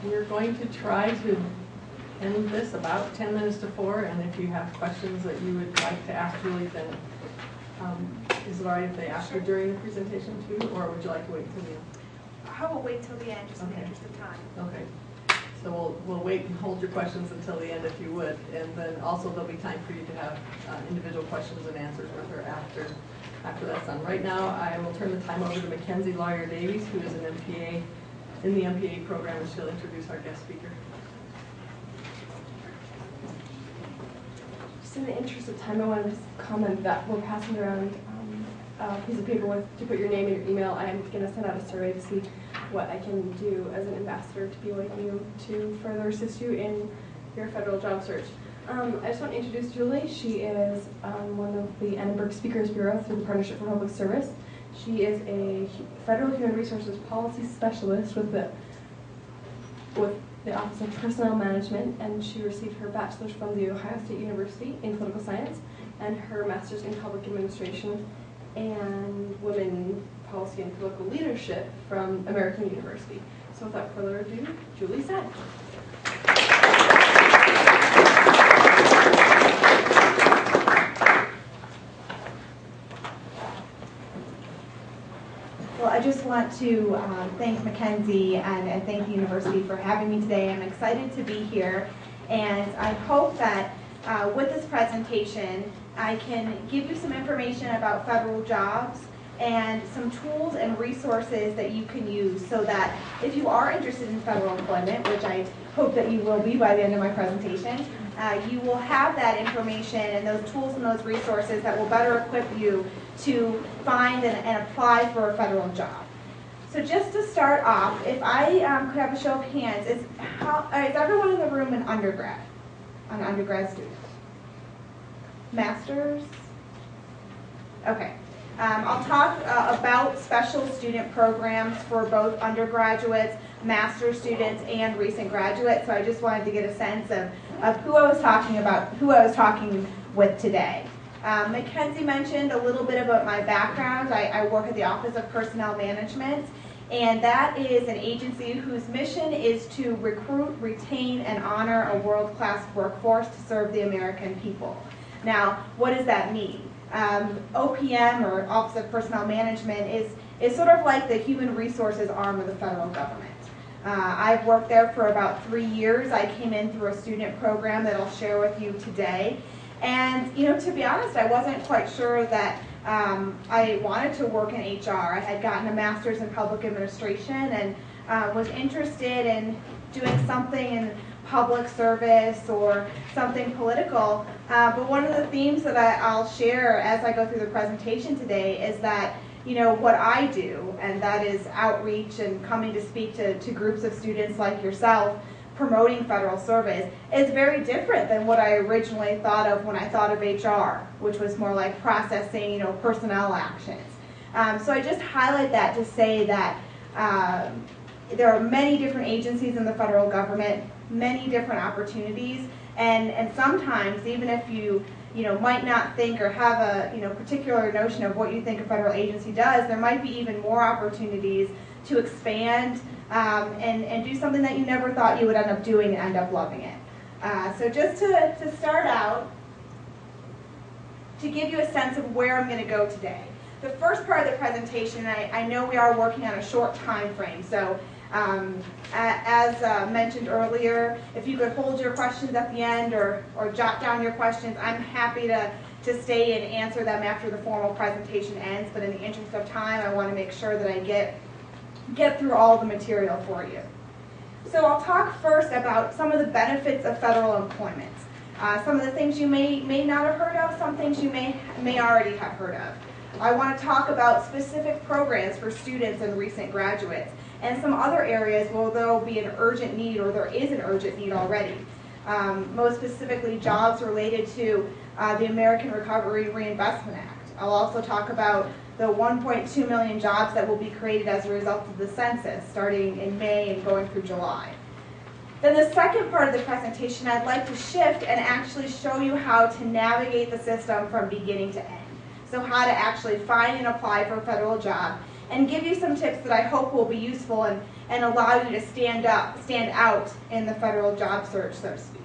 we're going to try to end this about 10 minutes to 4, and if you have questions that you would like to ask Julie, then is it all right if they ask you during the presentation too, or would you like to wait until the end? How about wait till the end, just in the interest of time? Okay. So we'll wait and hold your questions until the end if you would, and then also there'll be time for you to have individual questions and answers with her after that's done. Right now, I will turn the time over to Mackenzie Lawyer-Davies, who is an MPA in the MPA program, and she'll introduce our guest speaker. Just in the interest of time, I wanted to comment that we're passing around a piece of paper to put your name and your email. I am going to send out a survey to see what I can do as an ambassador to BYU to further assist you in your federal job search. I just want to introduce Julie. She is one of the Annenberg Speakers Bureau through the Partnership for Public Service. She is a Federal Human Resources Policy Specialist with the Office of Personnel Management, and she received her bachelor's from the Ohio State University in Political Science and her master's in Public Administration and Women Policy and Political Leadership from American University. So without further ado, Julie Saad. Well, I just want to thank Mackenzie and thank the university for having me today. I'm excited to be here, and I hope that with this presentation I can give you some information about federal jobs and some tools and resources that you can use so that if you are interested in federal employment, which I hope that you will be by the end of my presentation, you will have that information and those tools and those resources that will better equip you to find and apply for a federal job. So just to start off, if I could have a show of hands, is everyone in the room an undergrad student? Masters? Okay. I'll talk about special student programs for both undergraduates, master's students, and recent graduates. So I just wanted to get a sense of who I was talking with today. Mackenzie mentioned a little bit about my background. I work at the Office of Personnel Management, and that is an agency whose mission is to recruit, retain, and honor a world-class workforce to serve the American people. Now, what does that mean? OPM, or Office of Personnel Management, is sort of like the human resources arm of the federal government. I've worked there for about 3 years. I came in through a student program that I'll share with you today. And, to be honest, I wasn't quite sure that I wanted to work in HR. I had gotten a master's in public administration and was interested in doing something in public service or something political. But one of the themes that I'll share as I go through the presentation today is that, what I do, and that is outreach and coming to speak to groups of students like yourself, promoting federal service, is very different than what I originally thought of when I thought of HR, which was more like processing, personnel actions. So I just highlight that to say that there are many different agencies in the federal government, many different opportunities, and sometimes even if you might not think or have a particular notion of what you think a federal agency does, there might be even more opportunities to expand and do something that you never thought you would end up doing and end up loving it. So just to start out, to give you a sense of where I'm going to go today. The first part of the presentation, I know we are working on a short time frame, so as mentioned earlier, if you could hold your questions at the end or jot down your questions, I'm happy to stay and answer them after the formal presentation ends, but in the interest of time, I want to make sure that I get through all the material for you. So I'll talk first about some of the benefits of federal employment. Some of the things you may not have heard of, some things you may already have heard of. I want to talk about specific programs for students and recent graduates, and some other areas where there will be an urgent need, or there is an urgent need already. Most specifically, jobs related to the American Recovery Reinvestment Act. I'll also talk about the 1.2 million jobs that will be created as a result of the census, starting in May and going through July. Then the second part of the presentation, I'd like to shift and actually show you how to navigate the system from beginning to end. So how to actually find and apply for a federal job, and give you some tips that I hope will be useful and allow you to stand out in the federal job search, so to speak.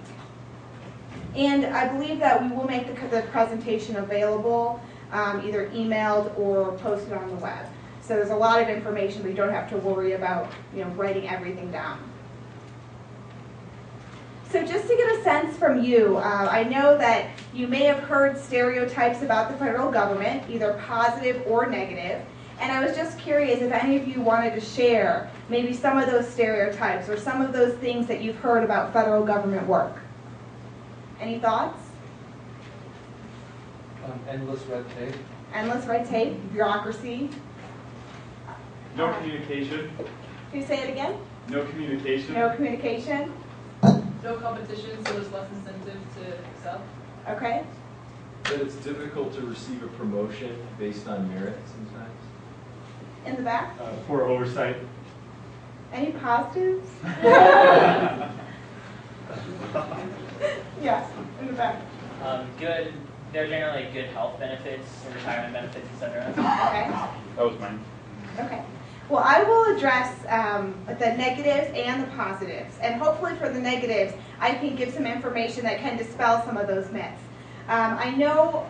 And I believe that we will make the presentation available, either emailed or posted on the web. So there's a lot of information, but you don't have to worry about writing everything down. So just to get a sense from you, I know that you may have heard stereotypes about the federal government, either positive or negative. And I was just curious if any of you wanted to share maybe some of those stereotypes or some of those things that you've heard about federal government work. Any thoughts? Endless red tape. Endless red tape, bureaucracy. No communication. Can you say it again? No communication. No communication. No competition, so there's less incentive to excel. Okay. That it's difficult to receive a promotion based on merit sometimes. In the back? Poor oversight. Any positives? Yes, in the back. Good. There are generally good health benefits, retirement benefits, etc. Okay. That was mine. Okay. Well, I will address the negatives and the positives. And hopefully for the negatives, I can give some information that can dispel some of those myths. I know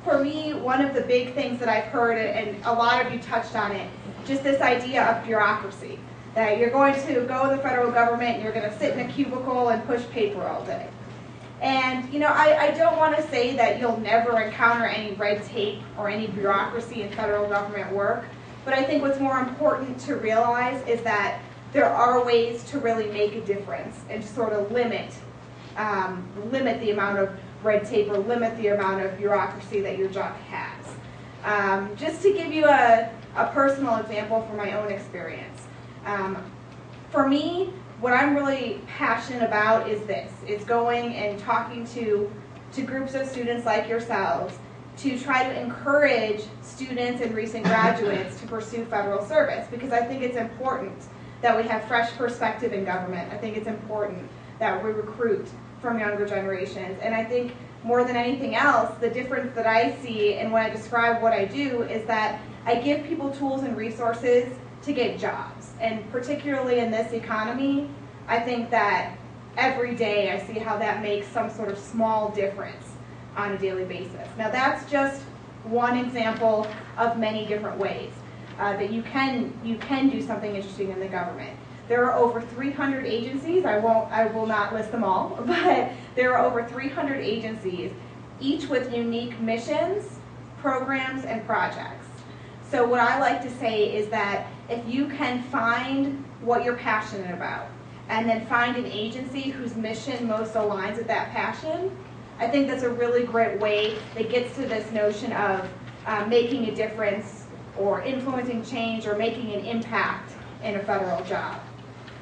for me, one of the big things that I've heard, and a lot of you touched on it, just this idea of bureaucracy. That you're going to go in the federal government and you're going to sit in a cubicle and push paper all day. And, I don't want to say that you'll never encounter any red tape or any bureaucracy in federal government work. But I think what's more important to realize is that there are ways to really make a difference and to sort of limit the amount of red tape or limit the amount of bureaucracy that your job has. Just to give you a personal example from my own experience. For me, what I'm really passionate about is this. It's going and talking to groups of students like yourselves to try to encourage students and recent graduates to pursue federal service, because I think it's important that we have fresh perspective in government. I think it's important that we recruit from younger generations. And I think more than anything else, the difference that I see and when I describe what I do is that I give people tools and resources to get jobs. And particularly in this economy, I think that every day I see how that makes some sort of small difference on a daily basis. Now that's just one example of many different ways that you can do something interesting in the government. There are over 300 agencies. I will not list them all, but there are over 300 agencies, each with unique missions, programs, and projects. So what I like to say is that if you can find what you're passionate about and then find an agency whose mission most aligns with that passion, I think that's a really great way that gets to this notion of making a difference or influencing change or making an impact in a federal job.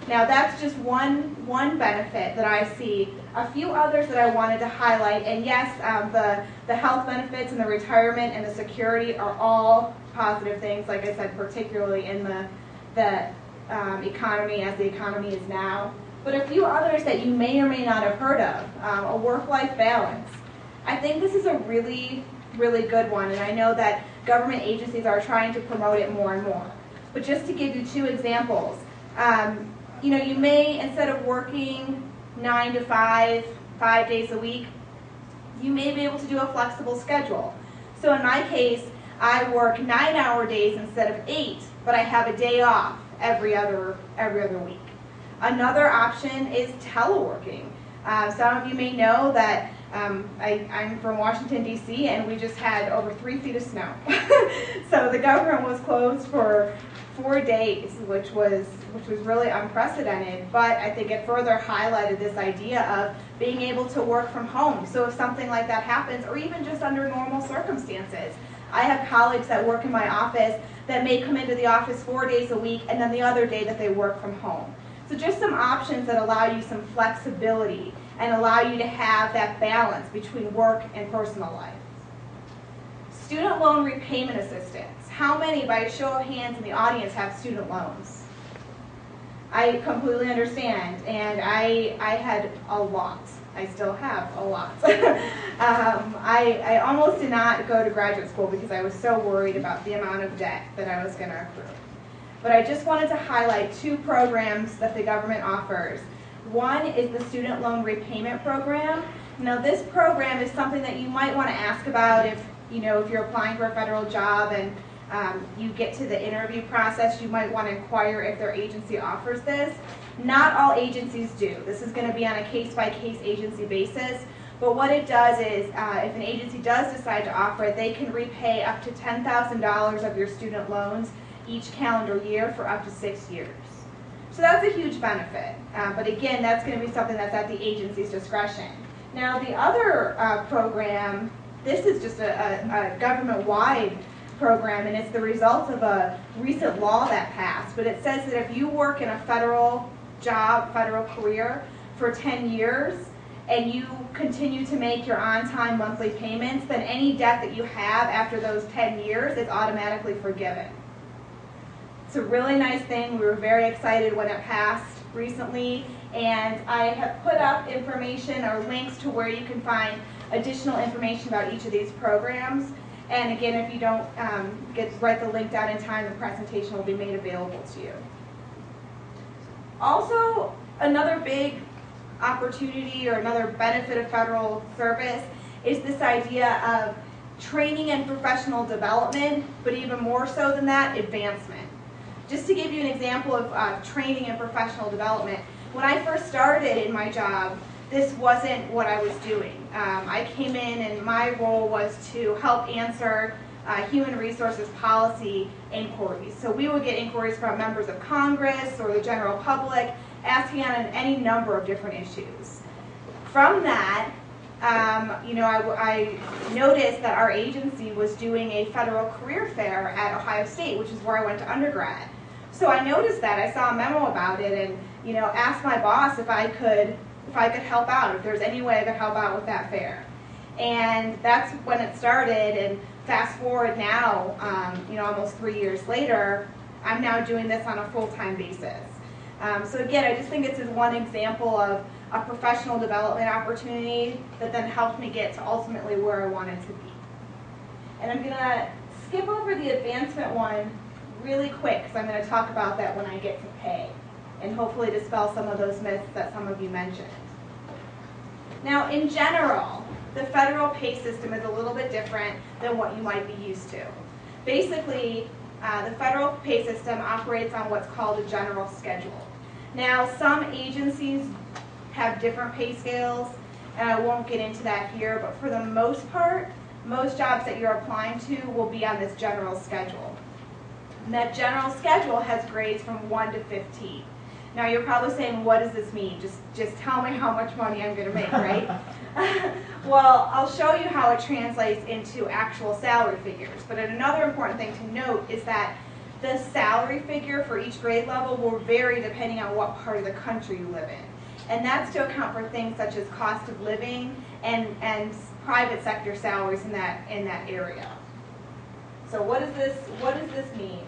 Now that's just one benefit that I see. A few others that I wanted to highlight, and yes, the health benefits and the retirement and the security are all positive things, like I said, particularly in the economy as the economy is now. But a few others that you may or may not have heard of, a work-life balance. I think this is a really, really good one, and I know that government agencies are trying to promote it more and more. But just to give you two examples, you may, instead of working 9 to 5 days a week, you may be able to do a flexible schedule. So in my case, I work 9-hour days instead of 8, but I have a day off every other week. Another option is teleworking. Some of you may know that I'm from Washington, D.C., and we just had over 3 feet of snow. So the government was closed for 4 days, which was really unprecedented, but I think it further highlighted this idea of being able to work from home. So if something like that happens, or even just under normal circumstances, I have colleagues that work in my office that may come into the office 4 days a week, and then the other day that they work from home. So just some options that allow you some flexibility and allow you to have that balance between work and personal life. Student loan repayment assistance. How many, by a show of hands in the audience, have student loans? I completely understand, and I had a lot I still have a lot. I almost did not go to graduate school because I was so worried about the amount of debt that I was going to accrue. But I just wanted to highlight 2 programs that the government offers. One is the Student Loan Repayment Program. Now this program is something that you might want to ask about if you're applying for a federal job and you get to the interview process. You might want to inquire if their agency offers this. Not all agencies do. This is going to be on a case-by-case agency basis. But what it does is, if an agency does decide to offer it, they can repay up to $10,000 of your student loans each calendar year for up to 6 years. So that's a huge benefit. But again, that's going to be something that's at the agency's discretion. Now the other program, this is just a government-wide program, and it's the result of a recent law that passed. But it says that if you work in a federal job, federal career for 10 years, and you continue to make your on-time monthly payments, then any debt that you have after those 10 years is automatically forgiven. It's a really nice thing. We were very excited when it passed recently, and I have put up information or links to where you can find additional information about each of these programs. And again, if you don't write the link down in time, the presentation will be made available to you. Also, another big opportunity or another benefit of federal service is this idea of training and professional development, but even more so than that, advancement. Just to give you an example of training and professional development, when I first started in my job, this wasn't what I was doing. I came in and my role was to help answer human resources policy inquiries. So we would get inquiries from members of Congress or the general public asking on any number of different issues. From that, I noticed that our agency was doing a federal career fair at Ohio State, which is where I went to undergrad. So I noticed that. I saw a memo about it and asked my boss if I could help out, if there's any way I could help out with that fair. And that's when it started, and fast forward now, almost 3 years later, I'm now doing this on a full-time basis. So again, I just think it's one example of a professional development opportunity that then helped me get to ultimately where I wanted to be. And I'm going to skip over the advancement one really quick because I'm going to talk about that when I get to pay and hopefully dispel some of those myths that some of you mentioned. Now, in general, the federal pay system is a little bit different than what you might be used to. Basically, the federal pay system operates on what's called a general schedule. Now, some agencies have different pay scales, and I won't get into that here, but for the most part, most jobs that you're applying to will be on this general schedule. And that general schedule has grades from 1 to 15. Now, you're probably saying, what does this mean? Just tell me how much money I'm going to make, right? Well, I'll show you how it translates into actual salary figures. But another important thing to note is that the salary figure for each grade level will vary depending on what part of the country you live in. And that's to account for things such as cost of living and private sector salaries in that area. So what does this mean?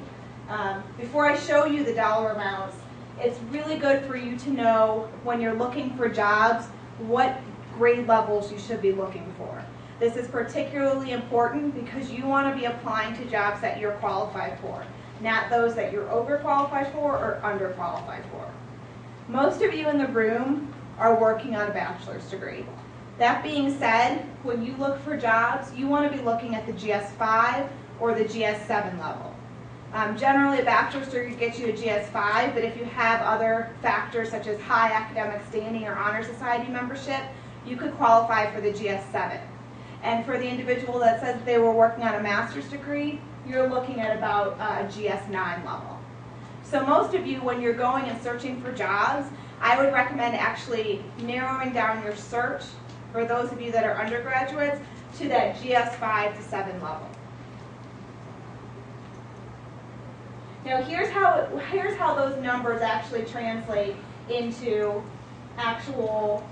Before I show you the dollar amounts, it's really good for you to know when you're looking for jobs what grade levels you should be looking for. This is particularly important because you want to be applying to jobs that you're qualified for, not those that you're overqualified for or underqualified for. Most of you in the room are working on a bachelor's degree. That being said, when you look for jobs, you want to be looking at the GS5 or the GS7 level. Generally, a bachelor's degree gets you a GS5, but if you have other factors such as high academic standing or honor society membership, you could qualify for the GS7. And for the individual that says they were working on a master's degree, you're looking at about a GS9 level. So most of you, when you're going and searching for jobs, I would recommend actually narrowing down your search, for those of you that are undergraduates, to that GS5 to 7 level. Now here's how those numbers actually translate into actual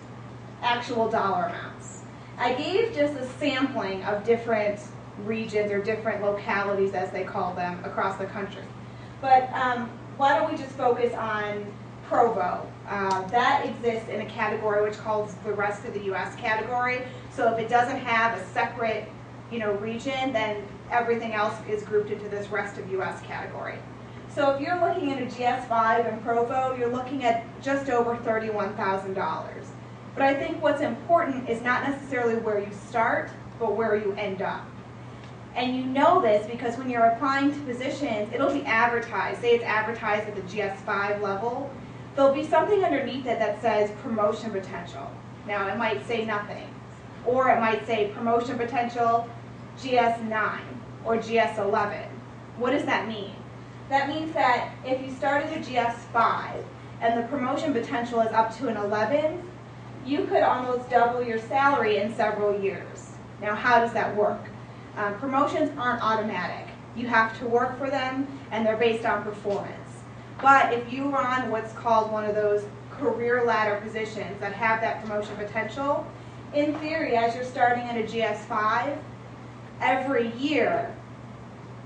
dollar amounts. I gave just a sampling of different regions or different localities, as they call them, across the country. But why don't we just focus on Provo. That exists in a category which calls the rest of the U.S. category. So if it doesn't have a separate, region, then everything else is grouped into this rest of U.S. category. So if you're looking at a GS5 in Provo, you're looking at just over $31,000. But I think what's important is not necessarily where you start, but where you end up. And you know this because when you're applying to positions, it'll be advertised. Say it's advertised at the GS5 level. There'll be something underneath it that says promotion potential. Now, it might say nothing. Or it might say promotion potential GS9 or GS11. What does that mean? That means that if you start at a GS5 and the promotion potential is up to an 11, you could almost double your salary in several years. Now, how does that work? Promotions aren't automatic. You have to work for them, and they're based on performance. But if you are on what's called one of those career ladder positions that have that promotion potential, in theory, as you're starting at a GS5, every year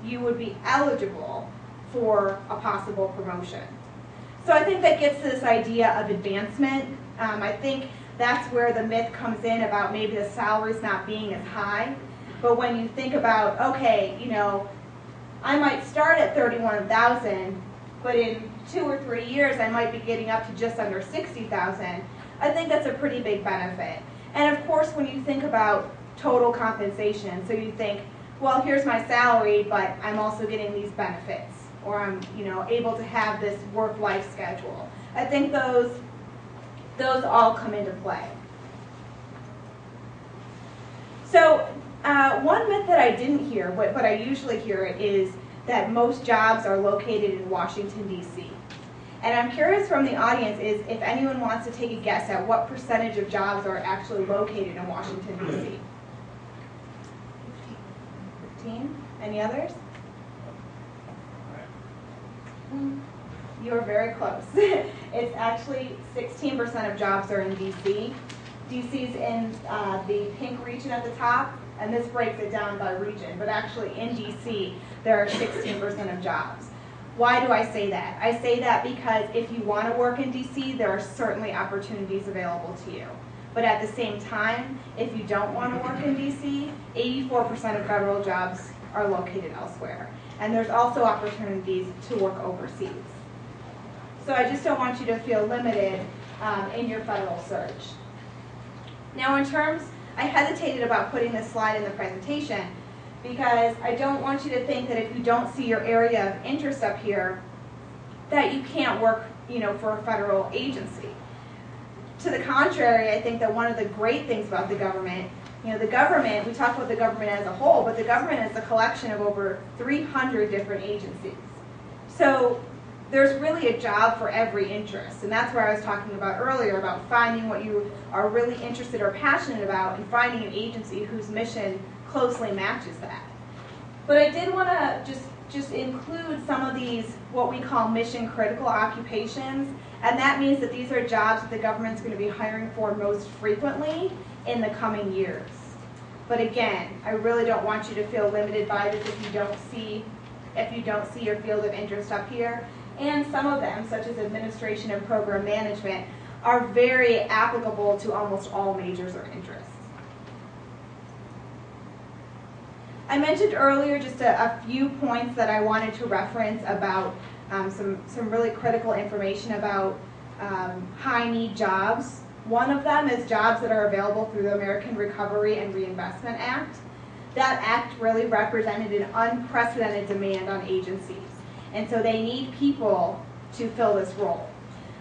you would be eligible for a possible promotion. So I think that gets to this idea of advancement. I think that's where the myth comes in about maybe the salaries not being as high. But when you think about, okay, I might start at $31,000, but in 2 or 3 years I might be getting up to just under $60,000. I think that's a pretty big benefit. And of course, when you think about total compensation, so you think, well, here's my salary, but I'm also getting these benefits, or I'm, able to have this work-life schedule. I think those all come into play. So one myth that I didn't hear, but I usually hear it, is that most jobs are located in Washington, D.C. And I'm curious from the audience is if anyone wants to take a guess at what percentage of jobs are actually located in Washington, D.C. 15? Any others? You are very close. It's actually 16% of jobs are in D.C. D.C.'s in the pink region at the top, and this breaks it down by region. But actually in D.C., there are 16% of jobs. Why do I say that? I say that because if you want to work in D.C., there are certainly opportunities available to you. But at the same time, if you don't want to work in D.C., 84% of federal jobs are located elsewhere. And there's also opportunities to work overseas. So I just don't want you to feel limited in your federal search. Now I hesitated about putting this slide in the presentation because I don't want you to think that if you don't see your area of interest up here, that you can't work, for a federal agency. To the contrary, I think that one of the great things about the government, the government, we talk about the government as a whole, but the government is a collection of over 300 different agencies. So there's really a job for every interest, and that's where I was talking about earlier about finding what you are really interested or passionate about and finding an agency whose mission closely matches that. But I did want to just include some of these what we call mission critical occupations, and that means that these are jobs that the government's going to be hiring for most frequently in the coming years. But again, I really don't want you to feel limited by this if you don't see your field of interest up here. And some of them, such as administration and program management, are very applicable to almost all majors or interests. I mentioned earlier just a few points that I wanted to reference about some really critical information about high-need jobs. One of them is jobs that are available through the American Recovery and Reinvestment Act. That act really represented an unprecedented demand on agencies. And so they need people to fill this role.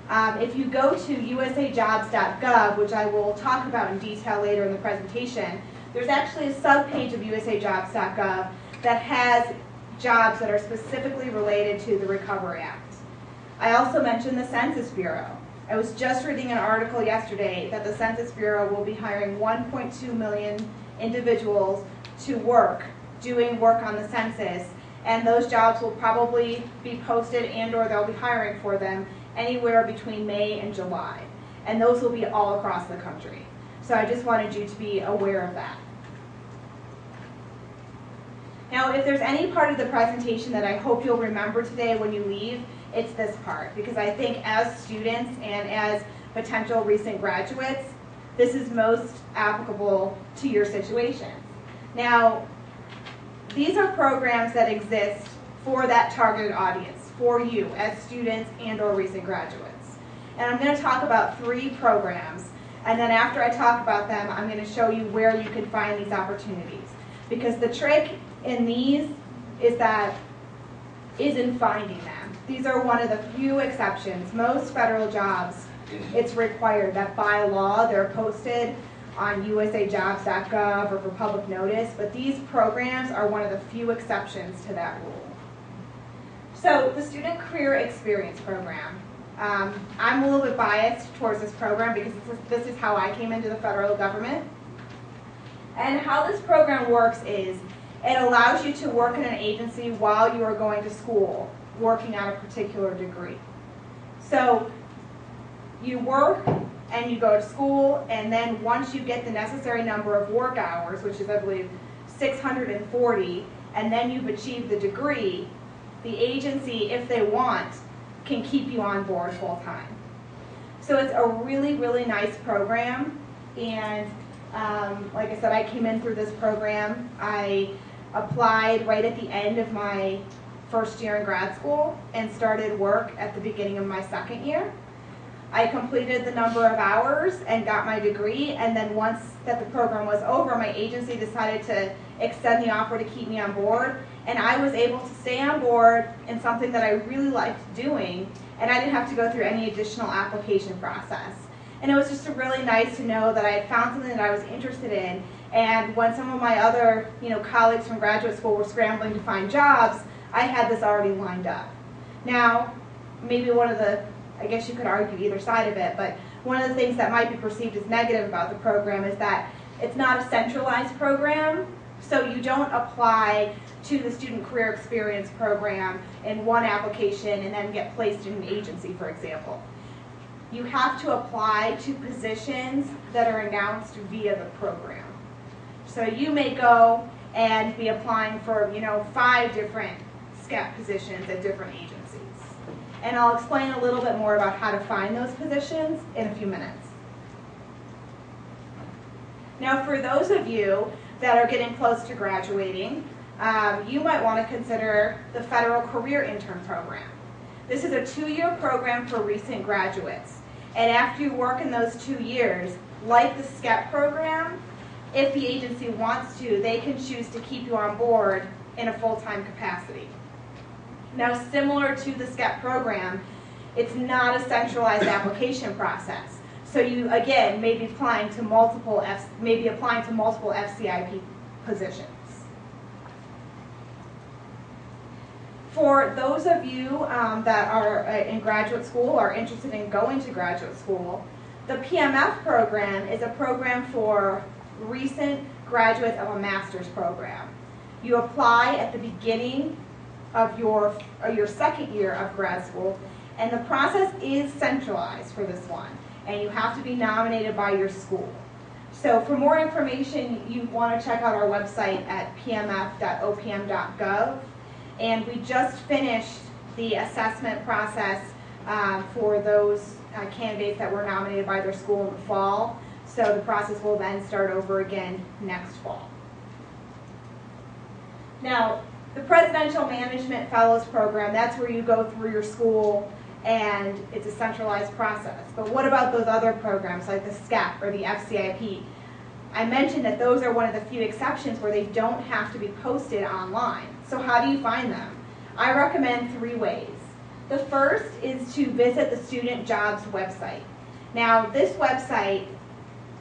If you go to USAjobs.gov, which I will talk about in detail later in the presentation, there's actually a subpage of USAjobs.gov that has jobs that are specifically related to the Recovery Act. I also mentioned the Census Bureau. I was just reading an article yesterday that the Census Bureau will be hiring 1.2 million individuals to doing work on the census, and those jobs will probably be posted and/or they'll be hiring for them anywhere between May and July. And those will be all across the country. So I just wanted you to be aware of that. Now, if there's any part of the presentation that I hope you'll remember today when you leave, it's this part, because I think as students and as potential recent graduates, this is most applicable to your situations. Now, these are programs that exist for that targeted audience, for you as students and or recent graduates. And I'm going to talk about 3 programs, and then after I talk about them, I'm going to show you where you can find these opportunities. Because the trick in these is in finding them. These are one of the few exceptions. Most federal jobs, it's required that by law they're posted on USAjobs.gov or for public notice, but these programs are one of the few exceptions to that rule. So the Student Career Experience Program. I'm a little bit biased towards this program because this is how I came into the federal government. And how this program works is it allows you to work in an agency while you are going to school, working on a particular degree. So you work and you go to school, and then once you get the necessary number of work hours, which is I believe 640, and then you've achieved the degree, the agency, if they want, can keep you on board full time. So it's a really, really nice program, and like I said, I came in through this program. I applied right at the end of my first year in grad school and started work at the beginning of my second year. I completed the number of hours and got my degree, and then once that the program was over, my agency decided to extend the offer to keep me on board, and I was able to stay on board in something that I really liked doing, and I didn't have to go through any additional application process. And it was just really nice to know that I had found something that I was interested in, and when some of my other colleagues from graduate school were scrambling to find jobs, I had this already lined up. Now, maybe one of the, I guess you could argue either side of it, but one of the things that might be perceived as negative about the program is that it's not a centralized program, so you don't apply to the Student Career Experience Program in one application and then get placed in an agency, for example. You have to apply to positions that are announced via the program. So you may go and be applying for 5 different SCEP positions at different agencies. And I'll explain a little bit more about how to find those positions in a few minutes. Now, for those of you that are getting close to graduating, you might want to consider the Federal Career Intern Program. This is a 2-year program for recent graduates. And after you work in those 2 years, like the SCEP program, if the agency wants to, they can choose to keep you on board in a full-time capacity. Now, similar to the SCEP program, it's not a centralized application process. So you, again, may be applying to multiple FCIP positions. For those of you that are in graduate school or interested in going to graduate school, the PMF program is a program for recent graduates of a master's program. You apply at the beginning of your second year of grad school, and the process is centralized for this one, and you have to be nominated by your school. So for more information, you want to check out our website at pmf.opm.gov. And we just finished the assessment process for those candidates that were nominated by their school in the fall. So the process will then start over again next fall. Now, the Presidential Management Fellows Program, that's where you go through your school and it's a centralized process. But what about those other programs like the SCEP or the FCIP? I mentioned that those are one of the few exceptions where they don't have to be posted online. So how do you find them? I recommend 3 ways. The first is to visit the Student Jobs website. Now, this website,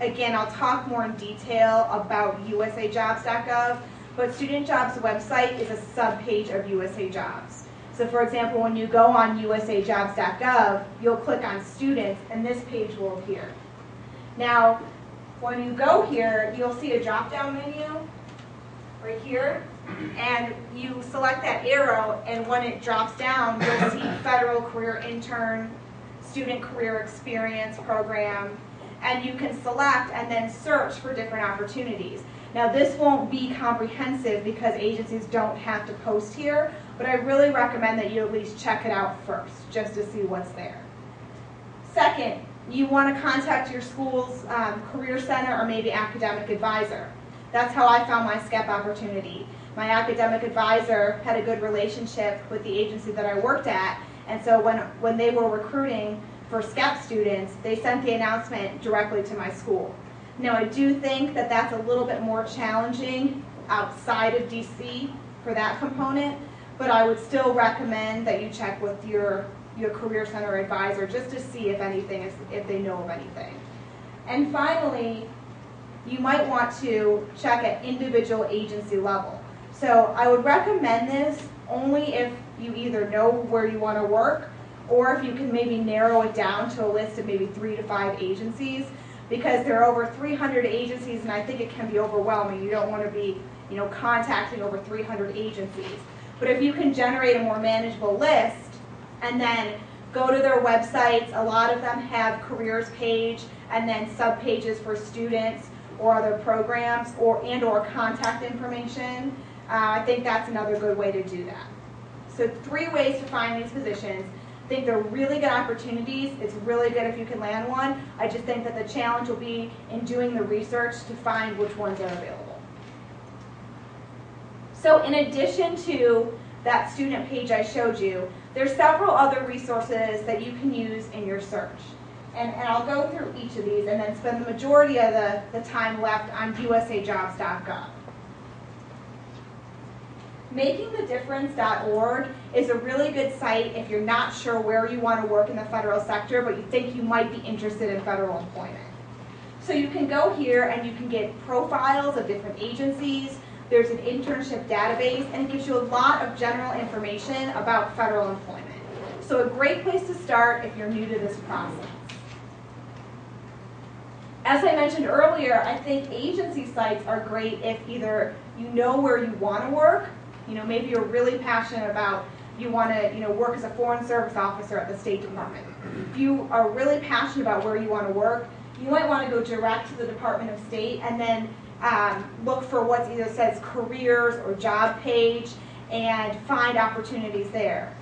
again, I'll talk more in detail about USAjobs.gov, but Student Jobs website is a subpage of USA Jobs. So for example, when you go on USAjobs.gov, you'll click on Students, and this page will appear. Now, when you go here, you'll see a drop-down menu right here, and you select that arrow, and when it drops down, you'll see Federal Career Intern, Student Career Experience Program, and you can select and then search for different opportunities. Now, this won't be comprehensive because agencies don't have to post here, but I really recommend that you at least check it out first, just to see what's there. Second, you want to contact your school's career center or maybe academic advisor. That's how I found my SCEP opportunity. My academic advisor had a good relationship with the agency that I worked at, and so when they were recruiting for SCEP students, they sent the announcement directly to my school. Now, I do think that that's a little bit more challenging outside of DC for that component, but I would still recommend that you check with your career center advisor just to see if they know of anything. And finally, you might want to check at individual agency level. So I would recommend this only if you either know where you want to work or if you can maybe narrow it down to a list of maybe 3 to 5 agencies, because there are over 300 agencies and I think it can be overwhelming. You don't want to be contacting over 300 agencies. But if you can generate a more manageable list and then go to their websites, a lot of them have careers page and then sub-pages for students or other programs or contact information. I think that's another good way to do that. So 3 ways to find these positions. I think they're really good opportunities. It's really good if you can land one. I just think that the challenge will be in doing the research to find which ones are available. So in addition to that student page I showed you, there's several other resources that you can use in your search. And I'll go through each of these and then spend the majority of the time left on USAjobs.gov. MakingTheDifference.org is a really good site if you're not sure where you want to work in the federal sector, but you think you might be interested in federal employment. So you can go here and you can get profiles of different agencies. There's an internship database, and it gives you a lot of general information about federal employment. So a great place to start if you're new to this process. As I mentioned earlier, I think agency sites are great if either you know where you want to work, maybe you're really passionate about, you want to work as a foreign service officer at the State Department. If you are really passionate about where you want to work, you might want to go direct to the Department of State and then look for what either says careers or job page and find opportunities there.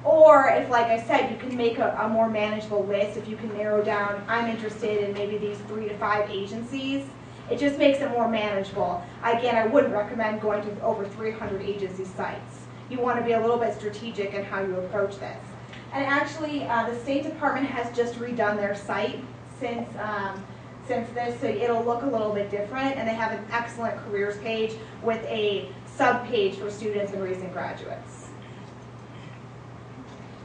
Or if, like I said, you can make a more manageable list, if you can narrow down, I'm interested in maybe these 3 to 5 agencies, it just makes it more manageable. Again, I wouldn't recommend going to over 300 agency sites. You want to be a little bit strategic in how you approach this. And actually, the State Department has just redone their site since this, so it'll look a little bit different, and they have an excellent careers page with a sub-page for students and recent graduates.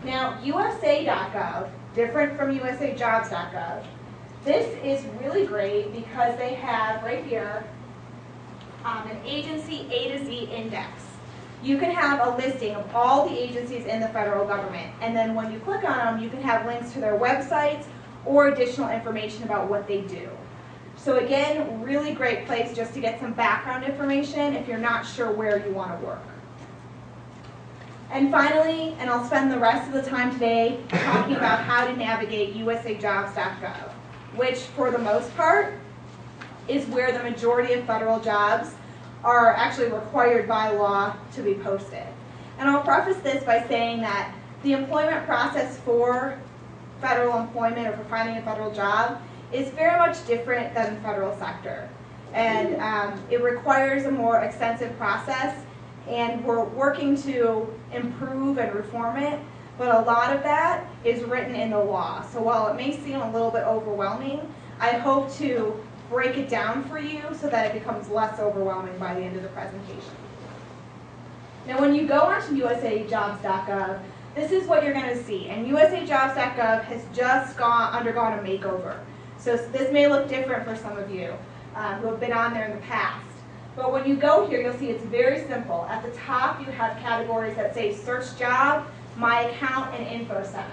Now, USA.gov, different from USAjobs.gov, this is really great because they have right here an agency A to Z index. You can have a listing of all the agencies in the federal government, and then when you click on them, you can have links to their websites or additional information about what they do. So again, really great place just to get some background information if you're not sure where you want to work. And finally, and I'll spend the rest of the time today talking about how to navigate USAjobs.gov, which for the most part is where the majority of federal jobs are actually required by law to be posted. And I'll preface this by saying that the employment process for federal employment or for finding a federal job is very much different than the federal sector. And it requires a more extensive process, and we're working to improve and reform it, but a lot of that is written in the law. So while it may seem a little bit overwhelming, I hope to break it down for you so that it becomes less overwhelming by the end of the presentation. Now when you go onto USAjobs.gov, this is what you're going to see. And USAjobs.gov has just undergone a makeover. So this may look different for some of you who have been on there in the past. But when you go here, you'll see it's very simple. At the top, you have categories that say Search Job, My Account, and Info Center.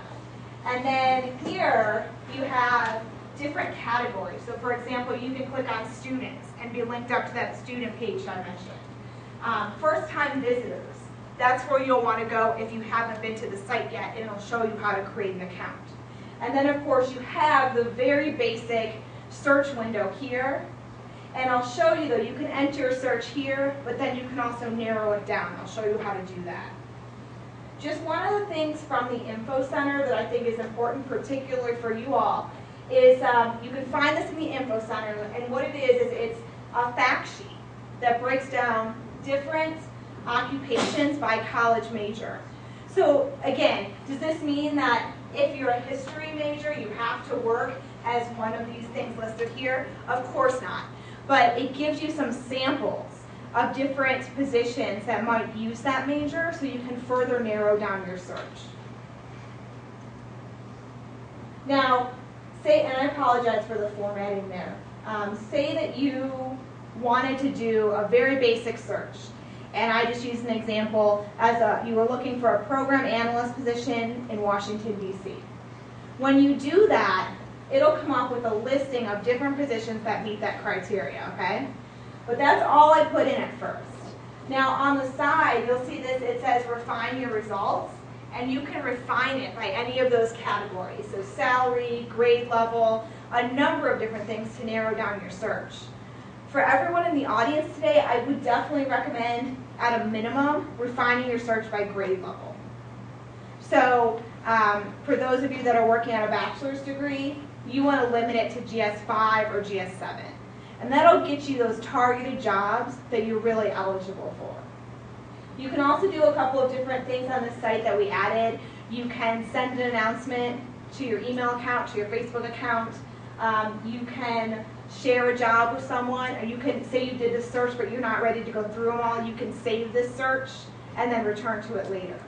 And then here, you have different categories. So for example, you can click on Students and be linked up to that student page I mentioned. First-time visitors. That's where you'll want to go if you haven't been to the site yet, and it'll show you how to create an account. And then, of course, you have the very basic search window here. And I'll show you, though, you can enter your search here, but then you can also narrow it down. I'll show you how to do that. Just one of the things from the Info Center that I think is important, particularly for you all, is you can find this in the Info Center, and what it is it's a fact sheet that breaks down different occupations by college major. So again, does this mean that if you're a history major, you have to work as one of these things listed here? Of course not. But it gives you some samples of different positions that might use that major so you can further narrow down your search. Now, say, and I apologize for the formatting there, say that you wanted to do a very basic search. And I just used an example as you were looking for a program analyst position in Washington, D.C. When you do that, it'll come up with a listing of different positions that meet that criteria, okay? But that's all I put in at first. Now on the side, you'll see this, it says refine your results, and you can refine it by any of those categories. So salary, grade level, a number of different things to narrow down your search. For everyone in the audience today, I would definitely recommend, at a minimum, refining your search by grade level. So for those of you that are working on a bachelor's degree, you want to limit it to GS5 or GS7. And that'll get you those targeted jobs that you're really eligible for. You can also do a couple of different things on the site that we added. You can send an announcement to your email account, to your Facebook account. You can share a job with someone, or you can say you did this search but you're not ready to go through them all. You can save this search and then return to it later.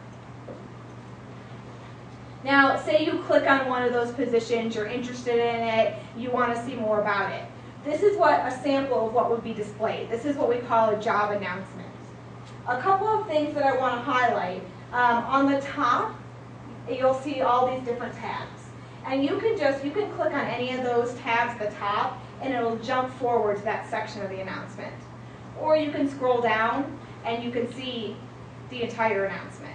Now, say you click on one of those positions, you're interested in it, you want to see more about it. This is what a sample of what would be displayed. This is what we call a job announcement. A couple of things that I want to highlight. On the top, you'll see all these different tabs. And you can click on any of those tabs at the top, and it'll jump forward to that section of the announcement. Or you can scroll down, and you can see the entire announcement.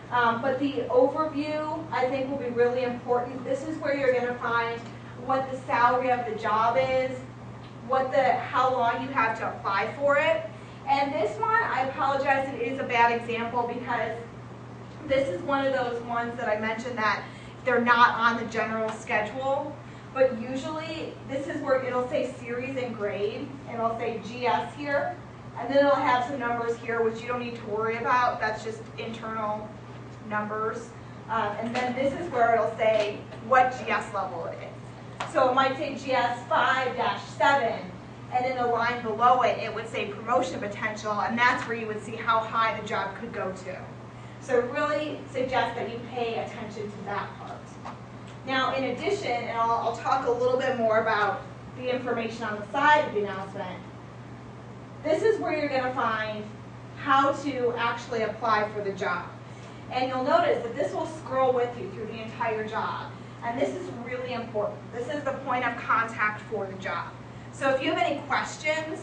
But the overview, I think, will be really important. This is where you're going to find what the salary of the job is, how long you have to apply for it. And this one, I apologize, it is a bad example because this is one of those ones that I mentioned that they're not on the general schedule. But usually, this is where it'll say series and grade, and it'll say GS here. And then it'll have some numbers here, which you don't need to worry about. That's just internal numbers. And then this is where it'll say what GS level it is. So it might say GS 5-7, and in the line below it, it would say promotion potential, and that's where you would see how high the job could go to. So it really suggests that you pay attention to that part. Now, in addition, and I'll talk a little bit more about the information on the side of the announcement, this is where you're going to find how to actually apply for the job. And you'll notice that this will scroll with you through the entire job. And this is really important. This is the point of contact for the job. So if you have any questions,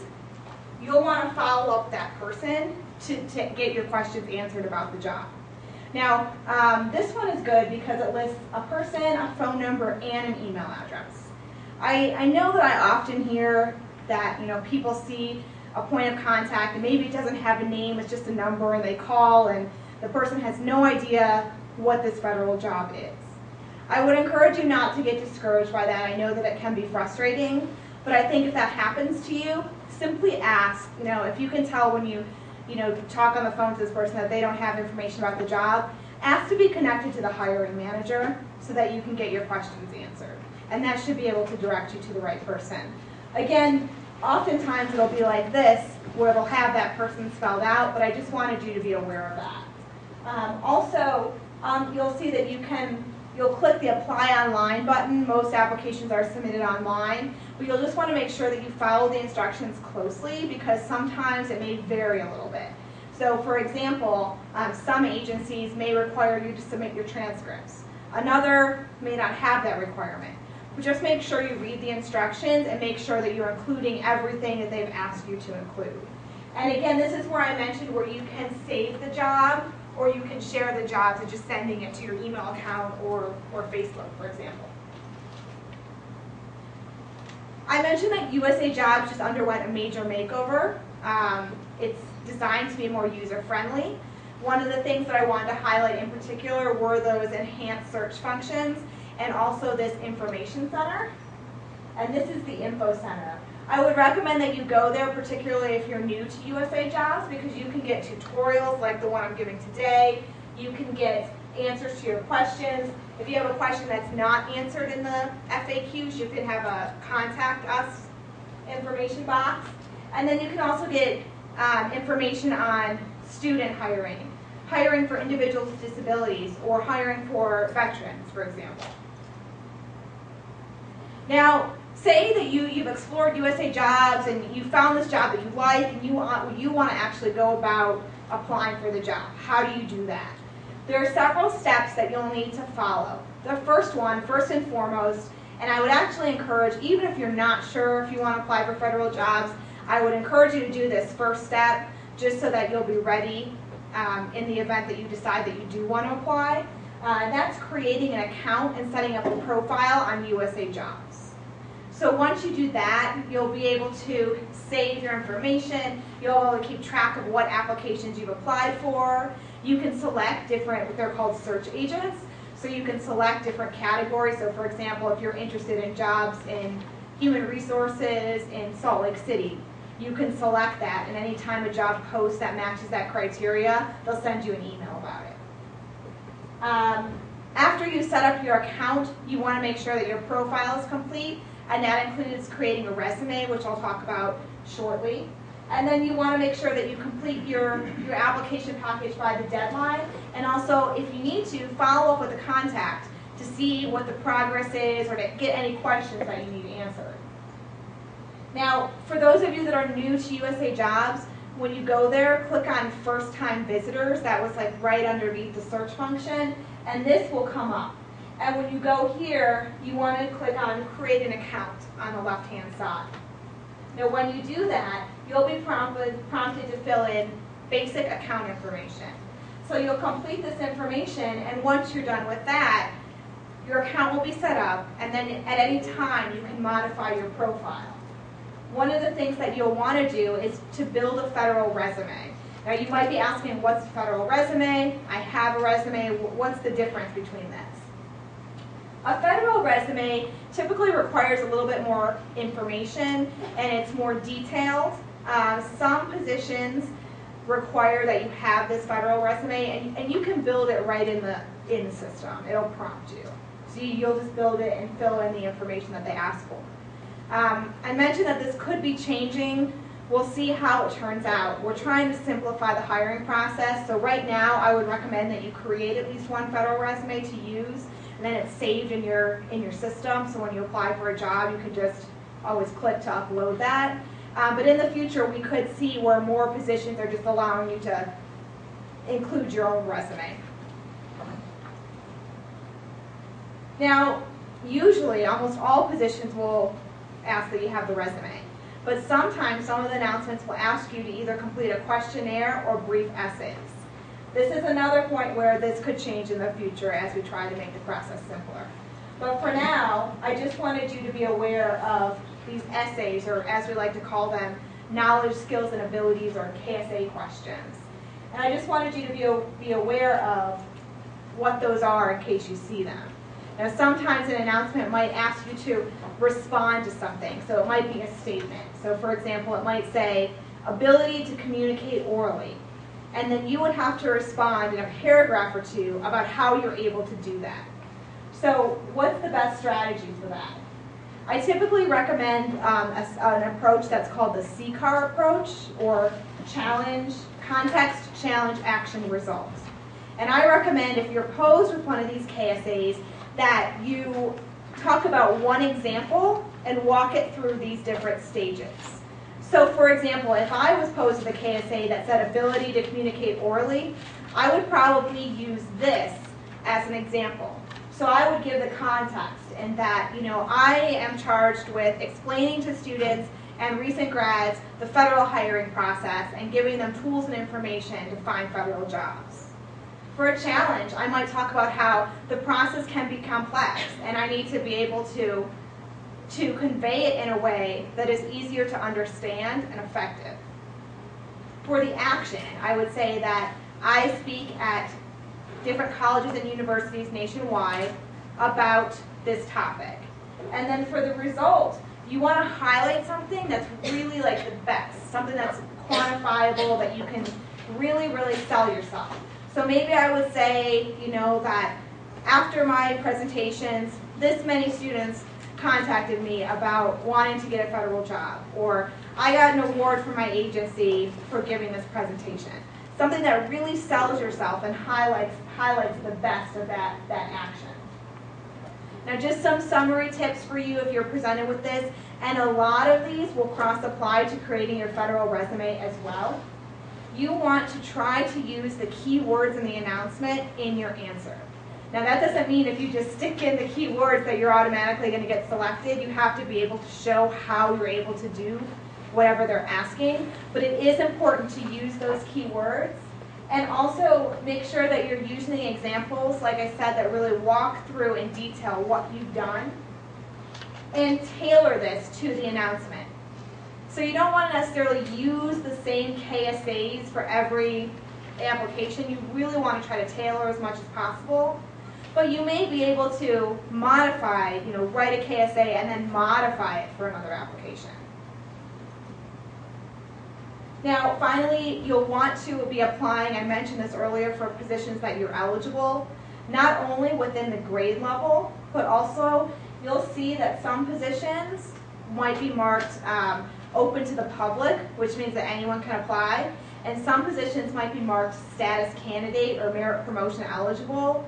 you'll want to follow up with that person to get your questions answered about the job. Now, this one is good because it lists a person, a phone number, and an email address. I know that I often hear that people see a point of contact and maybe it doesn't have a name, it's just a number, and they call and the person has no idea what this federal job is. I would encourage you not to get discouraged by that. I know that it can be frustrating, but I think if that happens to you, simply ask. If you can tell when you talk on the phone to this person that they don't have information about the job, ask to be connected to the hiring manager so that you can get your questions answered. And that should be able to direct you to the right person. Again, oftentimes it'll be like this, where it'll have that person spelled out, but I just wanted you to be aware of that. Also, you'll see that you'll click the Apply Online button. Most applications are submitted online, but you'll just want to make sure that you follow the instructions closely because sometimes it may vary a little bit. So for example, some agencies may require you to submit your transcripts. Another may not have that requirement. But just make sure you read the instructions and make sure that you're including everything that they've asked you to include. And again, this is where I mentioned where you can save the job or you can share the job to just sending it to your email account or Facebook, for example. I mentioned that USAgov just underwent a major makeover. It's designed to be more user-friendly. One of the things that I wanted to highlight in particular were those enhanced search functions and also this information center. And this is the info center. I would recommend that you go there, particularly if you're new to USAgov, because you can get tutorials like the one I'm giving today. You can get answers to your questions. If you have a question that's not answered in the FAQs, you can have a contact us information box. And then you can also get information on student hiring, hiring for individuals with disabilities, or hiring for veterans, for example. Now, say that you've explored USAgov and you found this job that you like and you want to actually go about applying for the job. How do you do that? There are several steps that you'll need to follow. The first one, first and foremost, and I would actually encourage, even if you're not sure if you want to apply for federal jobs, I would encourage you to do this first step just so that you'll be ready in the event that you decide that you do want to apply. And that's creating an account and setting up a profile on USAgov. So once you do that, you'll be able to save your information. You'll be able to keep track of what applications you've applied for. You can select different, they're called search agents. So you can select different categories. So for example, if you're interested in jobs in human resources in Salt Lake City, you can select that. And anytime a job posts that matches that criteria, they'll send you an email about it. After you set up your account, you want to make sure that your profile is complete. And that includes creating a resume, which I'll talk about shortly. And then you want to make sure that you complete your application package by the deadline. And also, if you need to, follow up with a contact to see what the progress is or to get any questions that you need answered. Now, for those of you that are new to USAgov, when you go there, click on first-time visitors. That was like right underneath the search function. And this will come up. And when you go here, you want to click on Create an Account on the left-hand side. Now when you do that, you'll be prompted to fill in basic account information. So you'll complete this information, and once you're done with that, your account will be set up, and then at any time you can modify your profile. One of the things that you'll want to do is to build a federal resume. Now you might be asking, what's a federal resume? I have a resume. What's the difference between this? A federal resume typically requires a little bit more information and it's more detailed. Some positions require that you have this federal resume, and you can build it right in the system. It'll prompt you. So you'll just build it and fill in the information that they ask for. I mentioned that this could be changing. We'll see how it turns out. We're trying to simplify the hiring process. So right now, I would recommend that you create at least one federal resume to use, and then it's saved in your system. So when you apply for a job, you can just always click to upload that. But in the future, we could see where more positions are just allowing you to include your own resume. Now, usually, almost all positions will ask that you have the resume. But sometimes some of the announcements will ask you to either complete a questionnaire or brief essays. This is another point where this could change in the future as we try to make the process simpler. But for now, I just wanted you to be aware of these essays, or as we like to call them, knowledge, skills, and abilities, or KSA questions. And I just wanted you to be aware of what those are in case you see them. Now, sometimes an announcement might ask you to respond to something, so it might be a statement. So for example, it might say, ability to communicate orally. And then you would have to respond in a paragraph or two about how you're able to do that. So what's the best strategy for that? I typically recommend an approach that's called the CCAR approach, or challenge, context, challenge, action, results. And I recommend, if you're posed with one of these KSAs, that you talk about one example and walk it through these different stages. So for example, if I was posed with a KSA that said ability to communicate orally, I would probably use this as an example. So I would give the context in that, I am charged with explaining to students and recent grads the federal hiring process and giving them tools and information to find federal jobs. For a challenge, I might talk about how the process can be complex and I need to be able to convey it in a way that is easier to understand and effective. For the action, I would say that I speak at different colleges and universities nationwide about this topic. And then for the result, you want to highlight something that's really like the best, something that's quantifiable, that you can really, really sell yourself. So maybe I would say, you know, that after my presentations, this many students contacted me about wanting to get a federal job, or I got an award from my agency for giving this presentation. Something that really sells yourself and highlights the best of that action. Now just some summary tips for you if you're presented with this, and a lot of these will cross-apply to creating your federal resume as well. You want to try to use the keywords in the announcement in your answer. Now that doesn't mean if you just stick in the keywords that you're automatically going to get selected. You have to be able to show how you're able to do whatever they're asking, but it is important to use those keywords. And also make sure that you're using examples, like I said, that really walk through in detail what you've done, and tailor this to the announcement. So you don't want to necessarily use the same KSAs for every application. You really want to try to tailor as much as possible. But you may be able to modify, you know, write a KSA and then modify it for another application. Now, finally, you'll want to be applying, I mentioned this earlier, for positions that you're eligible, not only within the grade level, but also you'll see that some positions might be marked open to the public, which means that anyone can apply, and some positions might be marked status candidate or merit promotion eligible.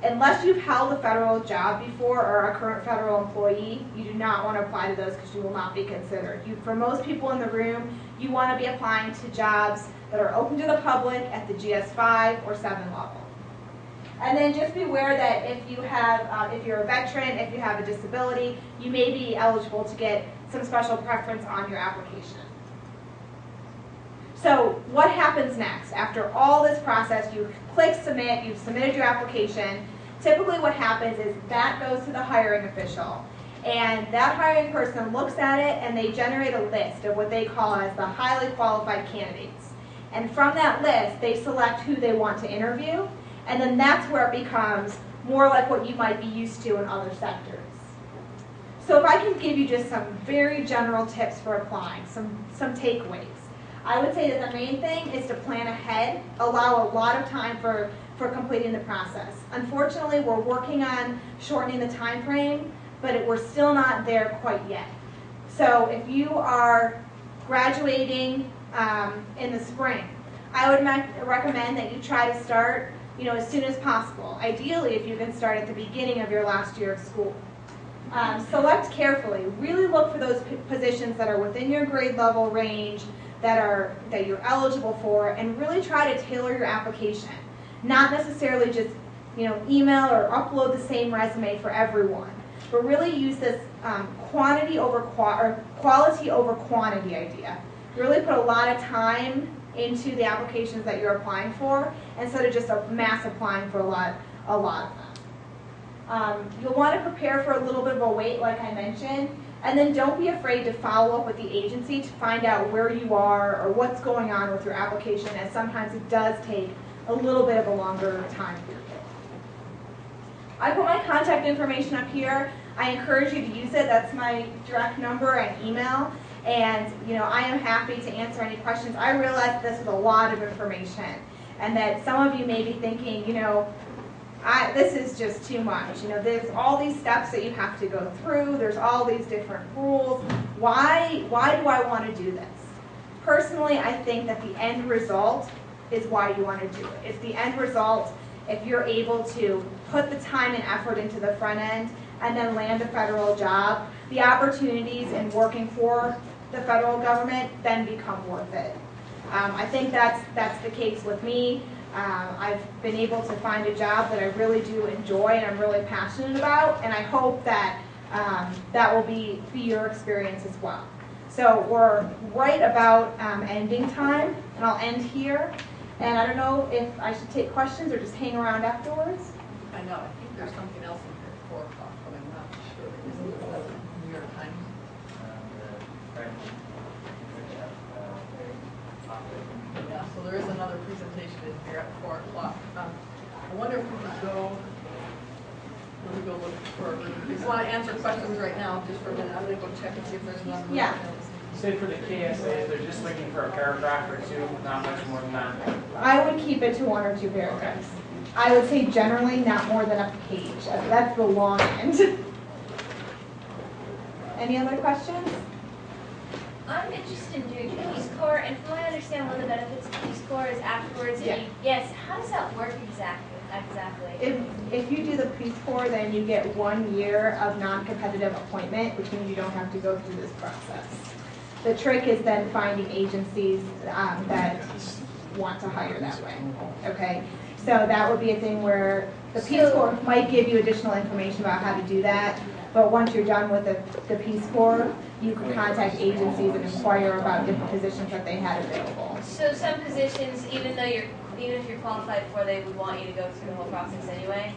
Unless you've held a federal job before or are a current federal employee, you do not want to apply to those because you will not be considered. For most people in the room, you want to be applying to jobs that are open to the public at the GS5 or 7 level. And then just be aware that if you're a veteran, if you have a disability, you may be eligible to get some special preference on your application. So what happens next? After all this process, you click submit, you've submitted your application. Typically what happens is that goes to the hiring official. And that hiring person looks at it and they generate a list of what they call as the highly qualified candidates. And from that list, they select who they want to interview. And then that's where it becomes more like what you might be used to in other sectors. So if I can give you just some very general tips for applying, some takeaways. I would say that the main thing is to plan ahead, allow a lot of time for completing the process. Unfortunately, we're working on shortening the time frame, but we're still not there quite yet. So if you are graduating in the spring, I would recommend that you try to start, you know, as soon as possible. Ideally, if you can start at the beginning of your last year of school. Select carefully. Really look for those positions that are within your grade level range, that you're eligible for, and really try to tailor your application. Not necessarily just, you know, email or upload the same resume for everyone, but really use this quality over quantity idea. Really put a lot of time into the applications that you're applying for instead of just a mass applying for a lot of them. You'll want to prepare for a little bit of a wait, like I mentioned. And then don't be afraid to follow up with the agency to find out where you are or what's going on with your application, as sometimes it does take a little bit of a longer time period. I put my contact information up here. I encourage you to use it. That's my direct number and email. And you know, I am happy to answer any questions. I realize this is a lot of information and that some of you may be thinking, you know, this is just too much. You know, there's all these steps that you have to go through. There's all these different rules. Why do I want to do this? Personally, I think that the end result is why you want to do it. It's the end result if you're able to put the time and effort into the front end and then land a federal job. The opportunities in working for the federal government then become worth it. I think that's the case with me. I've been able to find a job that I really do enjoy and I'm really passionate about, and I hope that that will be your experience as well. So we're right about ending time, and I'll end here. And I don't know if I should take questions or just hang around afterwards. I know, I think there's something else in here at 4 o'clock, but I'm not sure. Isn't it New York Times? Yeah. So there is another presentation in here at 4 o'clock. I wonder if we could go, let me go look for, if you want to answer questions right now, just for a minute, I'm going to go check and see if there's one. Yeah. Say for the KSA, they're just looking for a paragraph or two, not much more than that. I would keep it to 1 or 2 paragraphs. I would say generally not more than a page. That's the long end. Any other questions? I'm interested in doing Peace Corps, and from what I understand, one of the benefits of Peace Corps is afterwards. Yeah. Yes. How does that work exactly? If you do the Peace Corps, then you get 1 year of non-competitive appointment, which means you don't have to go through this process. The trick is then finding agencies that want to hire that way, okay? So that would be a thing where the Peace Corps might give you additional information about how to do that, but once you're done with the Peace Corps, you can contact agencies and inquire about different positions that they had available. So some positions, even if you're qualified for, they would want you to go through the whole process anyway?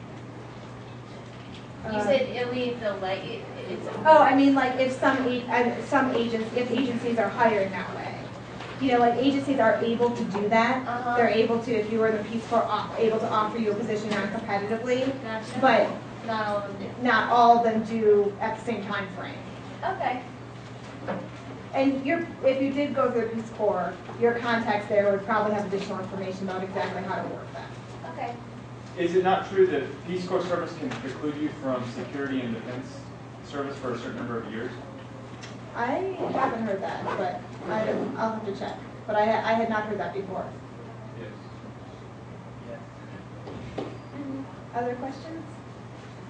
You said only if they'll let you. Oh, I mean, like if if agencies are hiring that way, you know, like agencies are able to do that. They're able to, if you were in the Peace Corps, able to offer you a position non-competitively. Gotcha. But not all of them do. not all of them do at the same time frame. Okay. And if you did go through the Peace Corps, your contacts there would probably have additional information about exactly how to work that. Okay. Is it not true that Peace Corps service can preclude you from security and defense service for a certain number of years? I haven't heard that, but I'll have to check. But I had not heard that before. Yes. Other questions?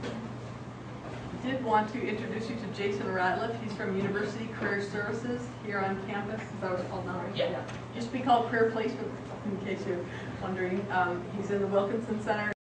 I did want to introduce you to Jason Ratliff. He's from University Career Services here on campus. Is that what it's called now, right? Yeah. Used to be called Career Placement, in case you're wondering. He's in the Wilkinson Center.